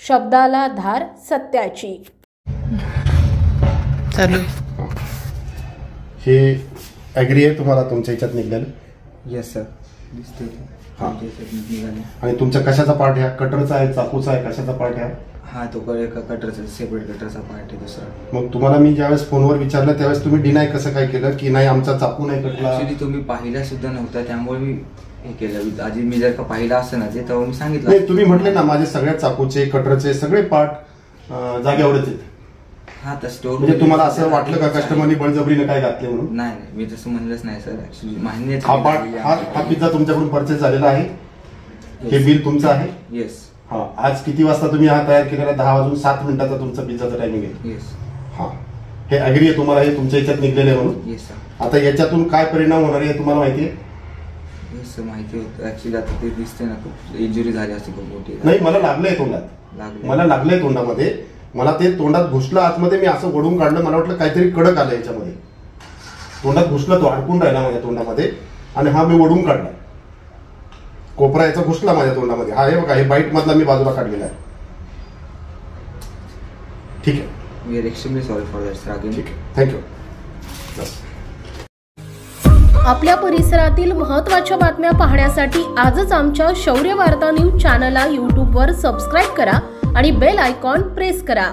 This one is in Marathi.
शब्दाला धार सत्याची। चालू हे ॲग्री आहे तुम्हाला तुमच्या ह्याच्यात निघालं? येस सर, दिसते निघाले। आणि तुमच्या कशाचा पार्ट आहे? कटरचा आहे, चाकूचा आहे, कशाचा पार्ट आहे? हा तो कटरचा, सेपरेट कटरचा पार्ट आहे दुसरा। मग तुम्हाला मी ज्यावेळेस फोनवर विचारलं त्यावेळेस तुम्ही डिनाय कसं काय केलं की नाही आमचा चाकू नाही कटला? ऍक्च्युली तुम्ही पाहिला सुद्धा नव्हता, त्यामुळे मी हे केलं। आधी मी जर का पाहिला असतं ना ते तेव्हा मी सांगितलं। नाही, तुम्ही म्हटले ना माझे सगळ्या चाकूचे कटरचे सगळे पार्ट जागेवरच आहेत। हा तर स्टोर म्हणजे तुम्हाला असं वाटलं का कस्टमरनी बळजबरीने काय घातले म्हणून? नाही, मी तसं म्हणलंच नाही सर। ऍक्च्युली मान्य हा पिझ्झा तुमच्याकडून परचेस झालेला आहे, हे बिल तुमचं आहे? येस। हा, आज किती वाजता तुम्ही हा तयार केलेला? 10:07 तुमचा पिझ्झाचा टायमिंग आहे। येस। हा, हे ॲग्री आहे तुम्हाला, हे तुमच्या ह्याच्यात निघलेलं आहे म्हणून? Yes sir. आता याच्यातून काय परिणाम होणार आहे तुम्हाला माहिती आहे? येस सर, माहिती होतं। ऍक्च्युली आता ते दिसते ना, खूप इंजुरी झाली असते खूप मोठी। नाही, मला लागलंय तोंडात, मला लागलंय तोंडामध्ये, मला ते तोंडात घुसलं आतमध्ये, मी असं ओढून काढलं, मला वाटलं काहीतरी कडक आलं याच्यामध्ये, तोंडात घुसला, तो अडकून राहिला माझ्या तोंडामध्ये आणि हा मी ओढून काढला, कोपरा याचा घुसला माझ्या तोंडामध्ये। हा हे बघा, हे बाईट मधला मी बाजूला काढलेला आहे। ठीक आहे, we are extremely sorry for that sir. Again ठीक आहे, थँक्यू। आपल्या परिसरातील महत्त्वाच्या बातम्या पाहण्यासाठी आजच आमच्या शौर्य वार्ता न्यूज चॅनलला यूट्यूबवर सबस्क्राईब करा आणि बेल आयकॉन प्रेस करा।